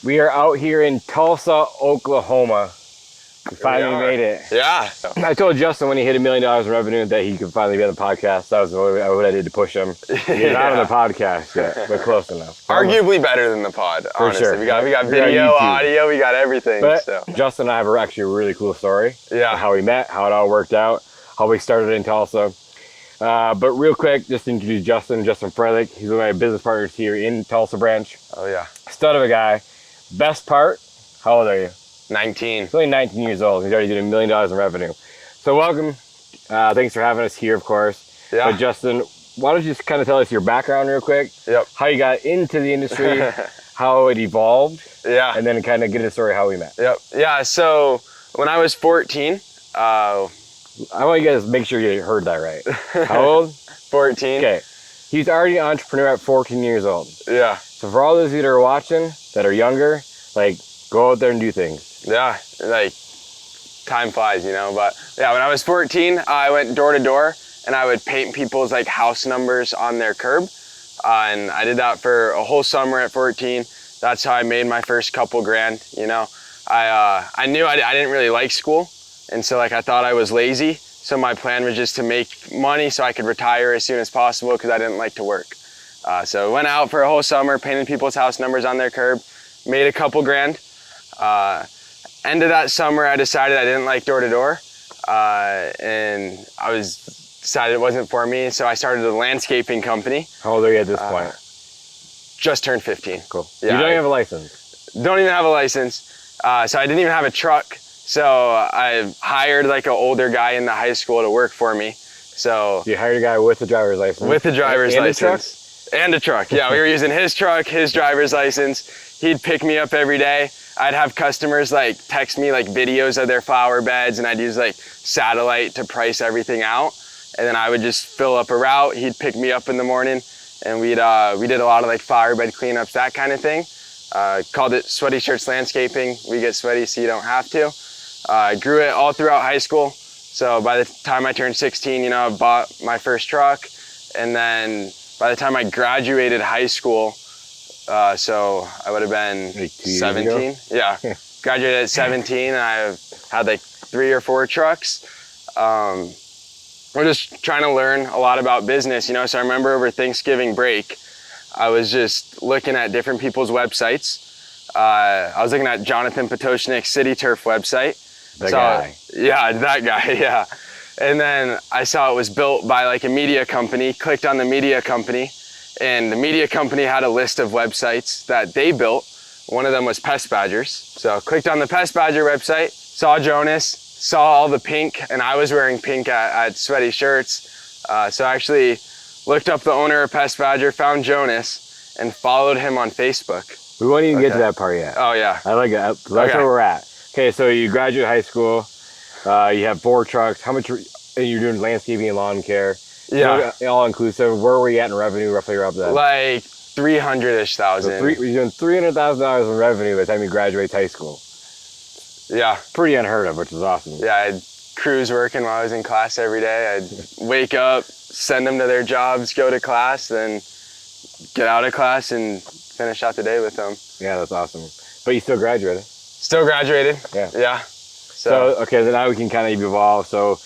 We are out here in Tulsa, Oklahoma. We finally made it. Yeah. I told Justin when he hit $1 million in revenue that he could finally be on the podcast. That was what I did to push him. He's not on the podcast yet, but close enough. Arguably better than the pod, honestly. Sure. We got video, audio, we got everything. But so. Justin and I have actually a really cool story. Yeah. How we met, how it all worked out, how we started in Tulsa. But real quick, just to introduce Justin Fralick. He's one of my business partners here in Tulsa branch. Oh yeah. Stud of a guy. Best part, how old are you? 19. He's only 19 years old. He's already doing $1 million in revenue. So welcome. Thanks for having us here, of course. Yeah. But Justin, why don't you just kind of tell us your background real quick? Yep. How you got into the industry, how it evolved. Yeah. And then kind of get a story how we met. Yep. Yeah. So when I was 14, I want you guys to make sure you heard that right. How old? 14. Okay. He's already an entrepreneur at 14 years old. Yeah. So for all those of you that are watching that are younger, like go out there and do things. Yeah. Like time flies, you know. But yeah, when I was 14, I went door to door and I would paint people's like house numbers on their curb. And I did that for a whole summer at 14. That's how I made my first couple grand, you know. I knew I didn't really like school. And so like I thought I was lazy. So my plan was just to make money so I could retire as soon as possible because I didn't like to work. So I went out for a whole summer, painted people's house numbers on their curb, made a couple grand. End of that summer, I decided I didn't like door to door. And I decided it wasn't for me. So I started a landscaping company. How old are you at this point? Just turned 15. Cool. Yeah, you don't even have a license? Don't even have a license. So I didn't even have a truck. So I hired like an older guy in the high school to work for me. So you hired a guy with a driver's license? With a driver's license. A truck? And a truck. Yeah, we were using his truck, his driver's license. He'd pick me up every day. I'd have customers like text me like videos of their flower beds and I'd use like satellite to price everything out. And then I would just fill up a route. He'd pick me up in the morning and we did a lot of like flower bed cleanups, that kind of thing. Called it Sweaty Shirts Landscaping. We get sweaty so you don't have to. I grew it all throughout high school. So by the time I turned 16, you know, I bought my first truck. And then by the time I graduated high school, so I would have been like 17. Yeah, graduated at 17 and I had like 3 or 4 trucks. We're just trying to learn a lot about business, you know. So I remember over Thanksgiving break, I was just looking at different people's websites. I was looking at Jonathan Potoshnik's City Turf website. That guy. Yeah, that guy, yeah. And then I saw it was built by like a media company, clicked on the media company, and the media company had a list of websites that they built. One of them was Pest Badgers. So clicked on the Pest Badger website, saw Jonas, saw all the pink, and I was wearing pink at Sweaty Shirts. So I actually looked up the owner of Pest Badger, found Jonas, and followed him on Facebook. We won't even get to that part yet. Oh yeah. I like that. That's where we're at. Okay, so you graduate high school, you have 4 trucks. How much, and you're doing landscaping and lawn care. Yeah. So, all inclusive. Where were you at in revenue roughly around that? Like 300-ish thousand. So you're doing $300,000 in revenue by the time you graduate high school. Yeah. Pretty unheard of, which is awesome. Yeah, I'd cruise working while I was in class every day. I'd wake up, send them to their jobs, go to class, then get out of class and finish out the day with them. Yeah, that's awesome. But you still graduated. Still graduated. Yeah. Yeah. So okay, then now we can kind of evolve. So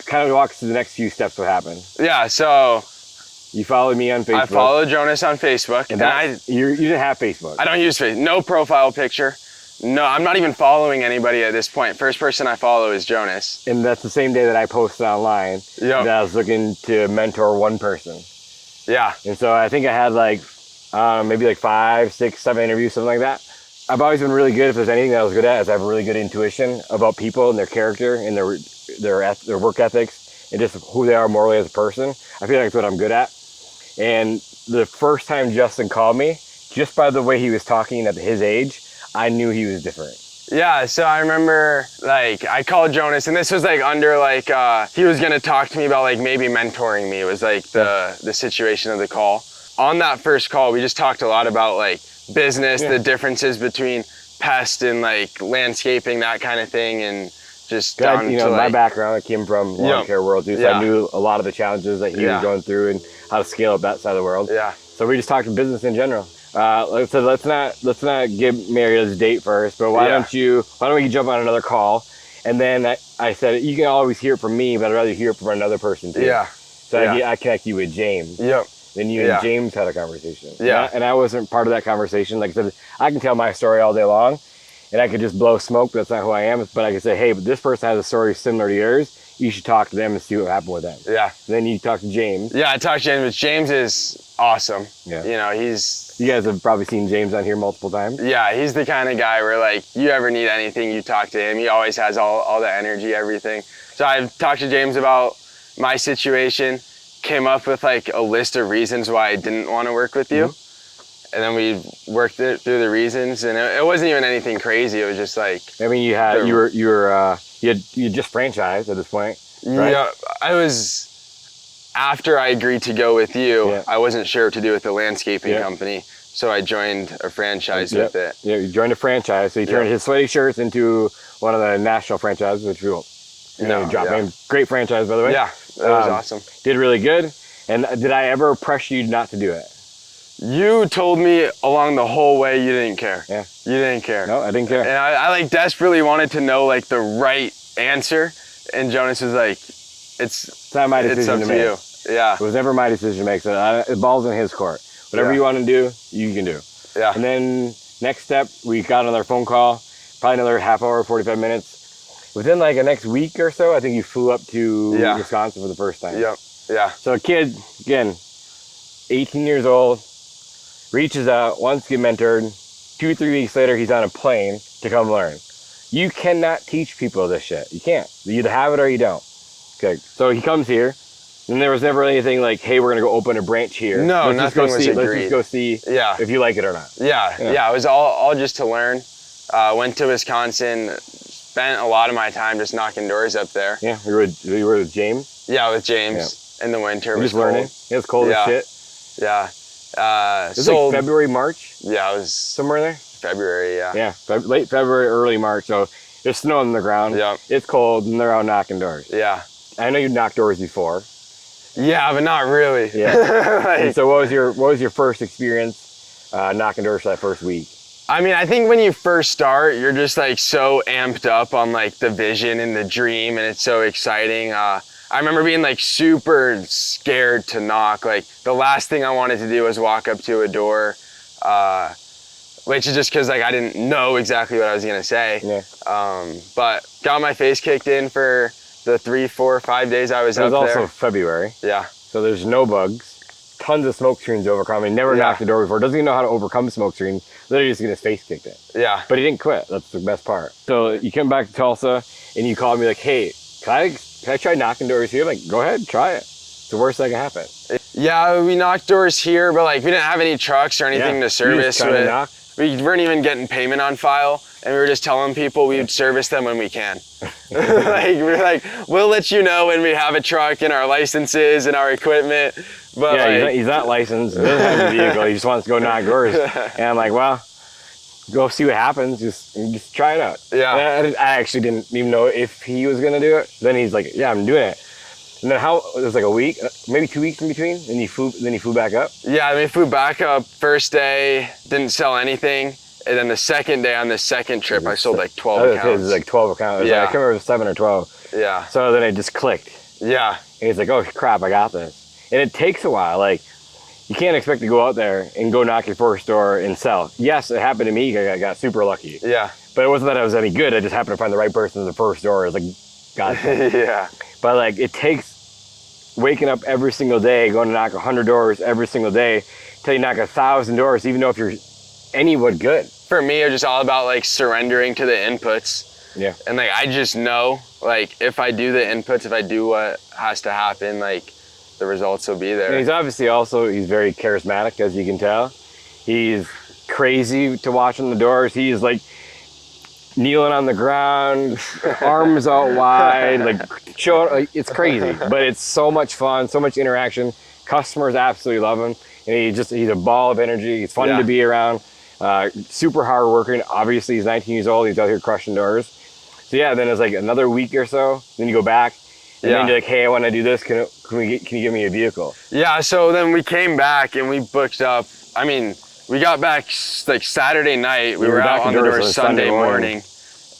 kind of walk us through the next few steps what happened. Yeah, so you followed me on Facebook. I followed Jonas on Facebook. And you didn't have Facebook. I don't use Facebook. No profile picture. No, I'm not even following anybody at this point. First person I follow is Jonas. And that's the same day that I posted online that I was looking to mentor one person. Yeah. And so I think I had like maybe like 5, 6, 7 interviews, something like that. I've always been really good. If there's anything that I was good at, is I have a really good intuition about people and their character and their work ethics and just who they are morally as a person. I feel like that's what I'm good at. And the first time Justin called me, just by the way he was talking at his age, I knew he was different. Yeah, so I remember like I called Jonas and this was like under like he was gonna talk to me about like maybe mentoring me. It was like the situation of the call. On that first call, we just talked a lot about like business, the differences between pest and like landscaping, that kind of thing, and just down you to know, like, my background, I came from lawn care world too, so I knew a lot of the challenges that he was going through and how to scale up that side of the world. Yeah. So we just talked business in general. let's not get married as a date first, but why don't we jump on another call? And then I said, you can always hear it from me, but I'd rather hear it from another person too. Yeah. So I connect you with James. Yep. Then you and James had a conversation. Yeah. And I wasn't part of that conversation. Like I said, I can tell my story all day long, and I could just blow smoke, but that's not who I am. But I could say, hey, but this person has a story similar to yours. You should talk to them and see what happened with them. Yeah. And then you talk to James. Yeah, I talked to James. James is awesome. Yeah. You know, you guys have probably seen James on here multiple times. Yeah, he's the kind of guy where like you ever need anything, you talk to him. He always has all the energy, everything. So I've talked to James about my situation, came up with like a list of reasons why I didn't want to work with you. Mm-hmm. And then we worked through the reasons, and it wasn't even anything crazy. It was just like, I mean, you had just franchised at this point, right? Yeah, I was, after I agreed to go with you, I wasn't sure what to do with the landscaping company. So I joined a franchise with it. Yeah, you joined a franchise. So you turned his sweaty shirts into one of the national franchises, which we won't drop name. Great franchise, by the way. Yeah, that was awesome. Did really good. And did I ever pressure you not to do it? You told me along the whole way you didn't care. Yeah. You didn't care. No, I didn't care. And I like desperately wanted to know like the right answer. And Jonas was like, it's not my decision to make. You. Yeah. It was never my decision to make. So the ball's in his court. Whatever you want to do, you can do. Yeah. And then next step, we got another phone call, probably another half hour, 45 minutes. Within like the next week or so, I think you flew up to Wisconsin for the first time. Yep. Yeah. So a kid, again, 18 years old, reaches out, wants to get mentored. 2-3 weeks later, he's on a plane to come learn. You cannot teach people this shit. You can't. You either have it or you don't. Okay. So he comes here. And there was never anything like, hey, we're gonna go open a branch here. No, nothing was agreed. Let's just go see if you like it or not. Yeah. It was all just to learn. Went to Wisconsin, spent a lot of my time just knocking doors up there. Yeah, you were with James? Yeah, with James in the winter. It was just learning. It was cold as shit. Yeah. It was like February, March? Yeah, it was somewhere there? February, yeah. Yeah, late February, early March. So there's snow on the ground. Yeah. It's cold and they're out knocking doors. Yeah. I know you've knocked doors before. Yeah, but not really. Yeah. And so what was your first experience knocking doors for that first week? I mean, I think when you first start, you're just like so amped up on like the vision and the dream, and it's so exciting. I remember being like super scared to knock. Like the last thing I wanted to do was walk up to a door, which is just because like I didn't know exactly what I was gonna say. Yeah. But got my face kicked in for the 3, 4, 5 days I was up there. It was also February. Yeah. So there's no bugs, tons of smoke screens to overcome. He never knocked the door before. Doesn't even know how to overcome smoke screen. Literally just get his face kicked in. Yeah. But he didn't quit. That's the best part. So you come back to Tulsa and you called me like, hey, can I try knocking doors here? I'm like, go ahead, try it. It's the worst that can happen. Yeah, we knocked doors here, but like we didn't have any trucks or anything to service with. We weren't even getting payment on file, and we were just telling people we would service them when we can. Like we were like, we'll let you know when we have a truck and our licenses and our equipment. But yeah, he's not licensed. He doesn't have a vehicle. He just wants to go knock doors. And I'm like, well, go see what happens. Just try it out. Yeah. And I actually didn't even know if he was gonna do it. Then he's like, yeah, I'm doing it. And then it was like a week, maybe 2 weeks in between. And then he flew back up. Yeah, I mean, flew back up. First day, didn't sell anything. And then the second day on the second trip, I sold like 12 accounts. It was like 12 accounts. Yeah. I can't remember if it was 7 or 12. Yeah. So then it just clicked. Yeah. And he's like, oh crap, I got this. And it takes a while. Like, you can't expect to go out there and go knock your first door and sell. Yes, it happened to me. I got super lucky. Yeah. But it wasn't that I was any good. I just happened to find the right person at the first door. It was like, God. Yeah. But like, it takes waking up every single day, going to knock 100 doors every single day, till you knock 1,000 doors, even though if you're anyone good. For me, it was just all about like surrendering to the inputs. Yeah. And like, I just know, like, if I do the inputs, if I do what has to happen, like, the results will be there. And he's obviously he's very charismatic, as you can tell. He's crazy to watch on the doors. He's like kneeling on the ground, arms out wide, it's crazy, but it's so much fun, so much interaction. Customers absolutely love him, and he's a ball of energy. He's fun to be around, super hard working. Obviously, he's 19 years old. He's out here crushing doors. So yeah, then it's like another week or so. Then you go back, and then you're like, hey, I want to do this. Can you give me a vehicle? Yeah. So then we came back and we booked up. I mean, we got back like Saturday night. We were out on the door Sunday morning,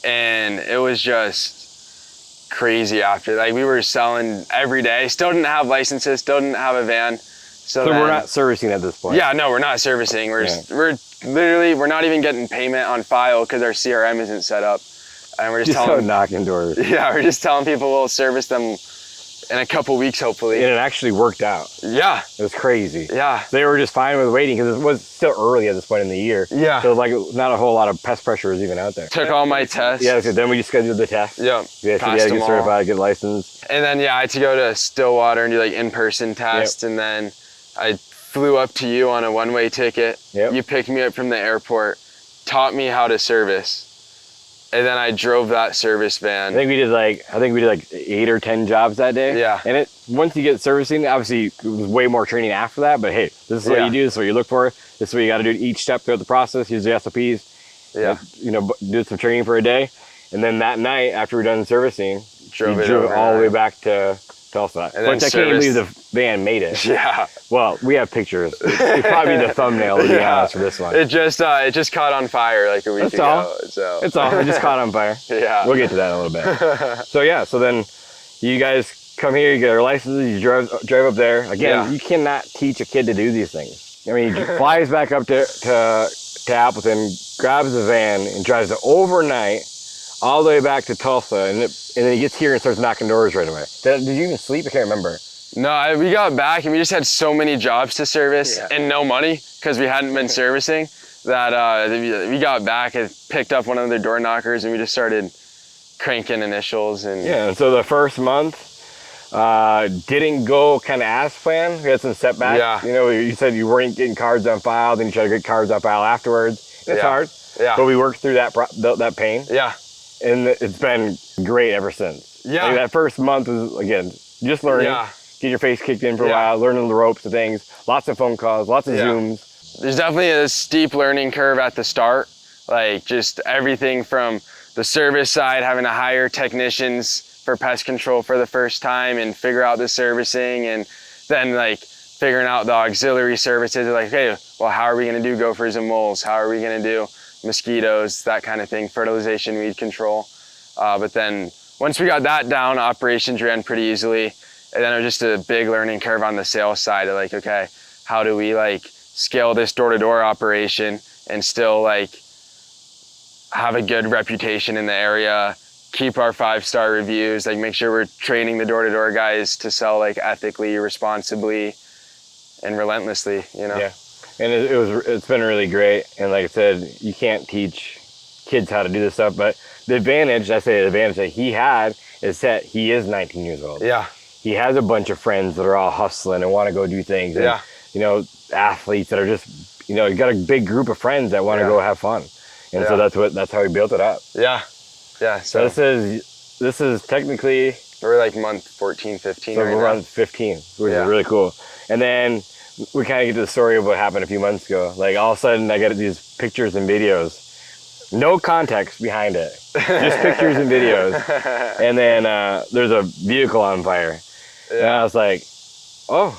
and it was just crazy after. Like we were selling every day. Still didn't have licenses. Still didn't have a van. So we're not servicing at this point. Yeah, no, we're not servicing. We're not even getting payment on file because our CRM isn't set up, and we're just telling knocking doors. Yeah, we're just telling people we'll service them in a couple weeks, hopefully. And it actually worked out. Yeah. It was crazy. Yeah. They were just fine with waiting because it was still early at this point in the year. Yeah. So like not a whole lot of pest pressure was even out there. Took all my tests. Yeah, so then we just scheduled the test. Yeah. Yeah, so you had to get certified, get licensed. And then, yeah, I had to go to Stillwater and do like in-person tests. Yep. And then I flew up to you on a one-way ticket. Yep. You picked me up from the airport, taught me how to service. And then I drove that service van. I think we did like 8 or 10 jobs that day. Yeah. And once you get servicing, obviously it was way more training after that. But hey, this is what you do. This is what you look for. This is what you got to do each step throughout the process. Here's the SOPs. Yeah. Do some training for a day, and then that night after we're done servicing, drove all the way back to Tulsa. Which I can't believe the van made it. Yeah. Well, we have pictures. It'd probably be the thumbnail to be honest for this one. It just caught on fire like a week ago. That's all. It just caught on fire. Yeah. We'll get to that in a little bit. So then you guys come here, you get our licenses, you drive up there. Again, you cannot teach a kid to do these things. I mean, he flies back up to Appleton, grabs the van, and drives it overnight all the way back to Tulsa, and then he gets here and starts knocking doors right away. Did you even sleep? I can't remember. No, we got back and we just had so many jobs to service and no money because we hadn't been servicing that we got back and picked up one of the door knockers and we just started cranking initials. And so the first month didn't go kind of as planned. We had some setbacks. Yeah. You said you weren't getting cards on file, then you tried to get cards on file afterwards. It's hard. Yeah. But we worked through that pain. Yeah. And it's been great ever since. Yeah. Like that first month was, again, just learning. Yeah. Get your face kicked in for a while, learning the ropes of things. Lots of phone calls, lots of Zooms. There's definitely a steep learning curve at the start. Like just everything from the service side, having to hire technicians for pest control for the first time and figure out the servicing, and then like figuring out the auxiliary services. Like, hey, well, how are we gonna do gophers and moles? How are we gonna do mosquitoes, that kind of thing, fertilization, weed control. But then once we got that down, operations ran pretty easily. And then it was just a big learning curve on the sales side of like, okay, how do we like scale this door-to-door operation and still like have a good reputation in the area, keep our 5-star reviews, like make sure we're training the door-to-door guys to sell like ethically, responsibly, and relentlessly, Yeah. And it's been really great. And like I said, you can't teach kids how to do this stuff, but the advantage that he had is that he is 19 years old. Yeah. He has a bunch of friends that are all hustling and want to go do things. And, athletes that are just, you got a big group of friends that want to go have fun. And so that's how he built it up. Yeah. Yeah. So this is technically, we're like month 14, 15 right now. We're on 15, which is really cool. And then we kind of get to the story of what happened a few months ago. Like all of a sudden I get these pictures and videos, no context behind it, just pictures and videos. And then there's a vehicle on fire. Yeah. And I was like, oh,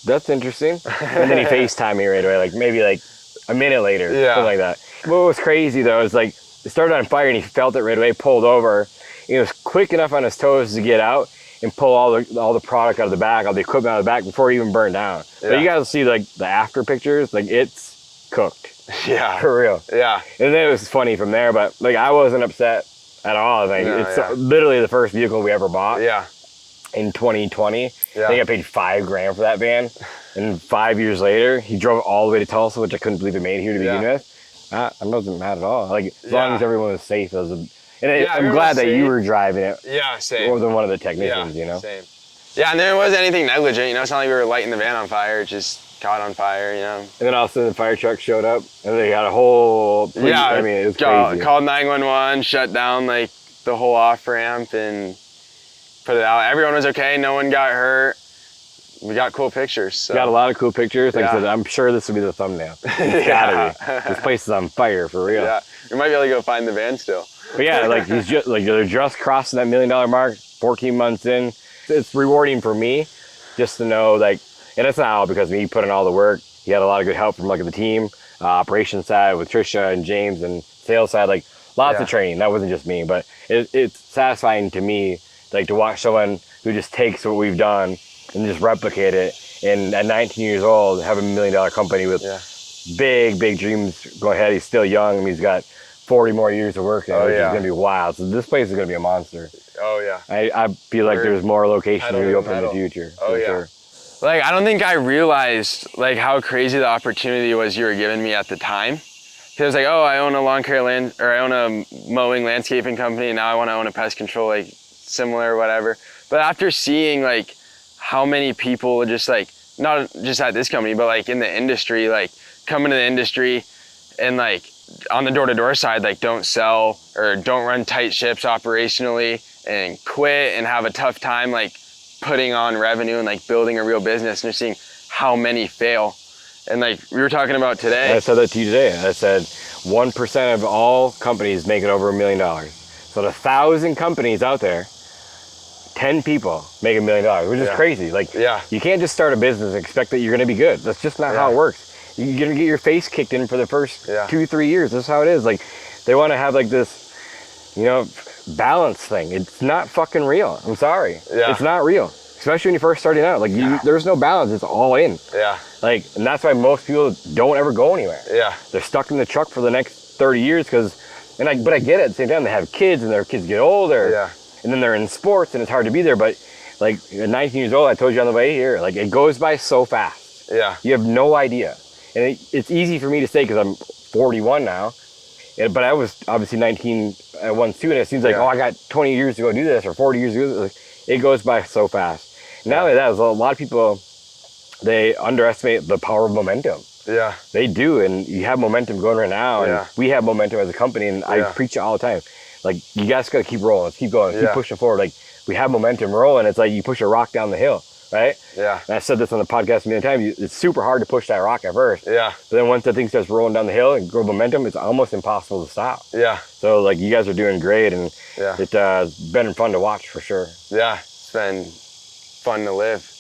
that's interesting. And then he FaceTimed me right away, like maybe like a minute later, something like that. What was crazy though is like it started on fire and he felt it right away, pulled over. He was quick enough on his toes to get out and pull all the product out of the back, all the equipment out of the back before it even burned down. Yeah. But you guys see like the after pictures, like it's cooked. Yeah. For real. Yeah. And then it was funny from there, but like I wasn't upset at all. Like it's literally the first vehicle we ever bought. Yeah. In 2020. Yeah. I think I paid $5,000 for that van. And 5 years later, he drove all the way to Tulsa, which I couldn't believe he made here to begin with. I wasn't mad at all. Like as long as everyone was safe, it was I'm glad that you were driving it. Yeah, same. More than one of the technicians, Same. Yeah, and there wasn't anything negligent, It's not like we were lighting the van on fire. It just caught on fire, And then all of a sudden the fire truck showed up and they got a whole police, I mean, it was crazy. Called 911, shut down like the whole off ramp and put it out. Everyone was okay. No one got hurt. We got cool pictures. So. Got a lot of cool pictures. Like I said, I'm sure this will be the thumbnail. It's gotta be. This place is on fire for real. Yeah, we might be able to go find the van still. But yeah, like he's just like they're just crossing that $1 million mark. 14 months in, it's rewarding for me just to know like, and it's not all because me putting all the work. he had a lot of good help from like the team, operations side with Trisha and James, and sales side, like lots of training. That wasn't just me, but it's satisfying to me, like to watch someone who just takes what we've done and just replicate it. And at 19 years old, have $1 million company with big dreams going ahead. He's still young. I mean, he's got 40 more years of work now, which is going to be wild. So this place is going to be a monster. Oh, yeah. I feel like there's more locations going to be open in the future. Oh, yeah. Sure. Like, I don't think I realized, like, how crazy the opportunity was you were giving me at the time. Because I was like, oh, I own a lawn care I own a mowing landscaping company, and now I want to own a pest control, like, similar or whatever. But after seeing, like, how many people just, like, not just at this company, but, like, in the industry, like, come into the industry and, like, on the door-to-door side, like, don't sell or don't run tight ships operationally and quit and have a tough time, like, putting on revenue and, like, building a real business, and just seeing how many fail. And, like, we were talking about today. I said that to you today. I said 1% of all companies make it over $1 million. So the 1,000 companies out there, 10 people make $1 million, which is crazy. Like, you can't just start a business and expect that you're going to be good. That's just not how it works. You're going to get your face kicked in for the first 2-3 years. That's how it is. Like, they want to have like this, you know, balance thing. It's not fucking real. I'm sorry. It's not real. Especially when you're first starting out. Like, there's no balance. It's all in. Like, and that's why most people don't ever go anywhere. They're stuck in the truck for the next 30 years because, but I get it at the same time. They have kids and their kids get older. And then they're in sports and it's hard to be there. But like at 19 years old, I told you on the way here, like it goes by so fast. You have no idea. And it's easy for me to say because I'm 41 now. But I was obviously 19 at once too. And it seems like, oh, I got 20 years to go do this or 40 years to do this. Like, it goes by so fast. Not only that, a lot of people, they underestimate the power of momentum. They do. And you have momentum going right now. And we have momentum as a company. And I preach it all the time. Like, you guys got to keep rolling. Let's keep going. Keep pushing forward. Like, we have momentum rolling. It's like you push a rock down the hill, right? And I said this on the podcast a million times. It's super hard to push that rock at first. But then once the thing starts rolling down the hill and grow momentum, it's almost impossible to stop. So, like, you guys are doing great. And it's been fun to watch for sure. It's been fun to live.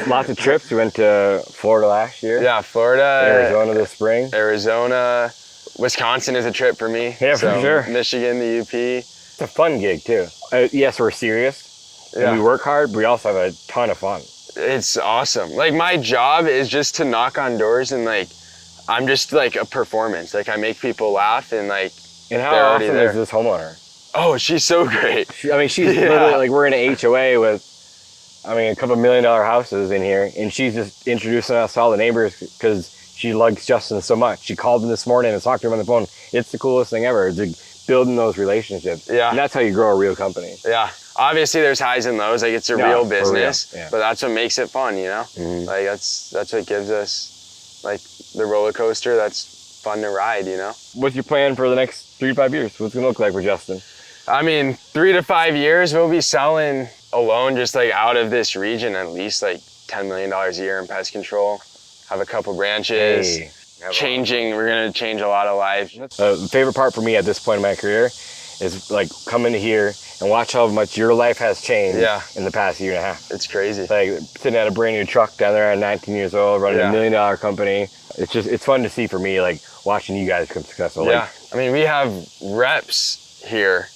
Lots of trips. We went to Florida last year. Florida. Arizona this spring. Arizona. Wisconsin is a trip for me. For sure. Michigan, the UP. It's a fun gig too. Yes, we're serious and we work hard, but we also have a ton of fun. It's awesome. Like, my job is just to knock on doors and, like, I'm just like a performance. Like, I make people laugh and, like, and how awesome is this homeowner? Oh, she's so great. She's literally, like, we're in an HOA with, a couple $1 million houses in here, and she's just introducing us to all the neighbors because she likes Justin so much. She called him this morning and talked to him on the phone. It's the coolest thing ever. It's like building those relationships. And that's how you grow a real company. Obviously there's highs and lows. Like, it's a real business, but that's what makes it fun, you know? Like, that's what gives us, like, the roller coaster. That's fun to ride, you know? What's your plan for the next 3 to 5 years? What's it gonna look like for Justin? 3 to 5 years, we'll be selling alone, just like out of this region, at least like $10 million a year in pest control. Have a couple branches, we're gonna change a lot of lives. The favorite part for me at this point in my career is like coming here and watch how much your life has changed in the past year and a half. It's crazy. Like sitting at a brand new truck down there at 19 years old, running $1 million company. It's fun to see for me, like watching you guys become successful. Like, we have reps here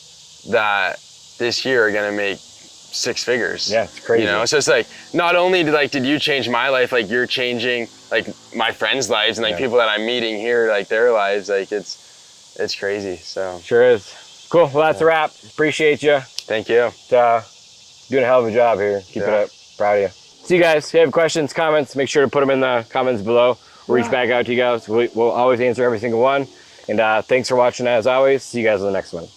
that this year are gonna make 6 figures. It's crazy. You know, so it's like, not only did you change my life, like you're changing like my friends' lives and like people that I'm meeting here, like their lives. Like it's crazy. So sure is. Cool. Well, that's a wrap. Appreciate you. Thank you. Doing a hell of a job here. Keep it up. Proud of you. See you guys. If you have questions, comments, make sure to put them in the comments below. We'll reach back out to you guys. We'll always answer every single one. And thanks for watching as always. See you guys in the next one.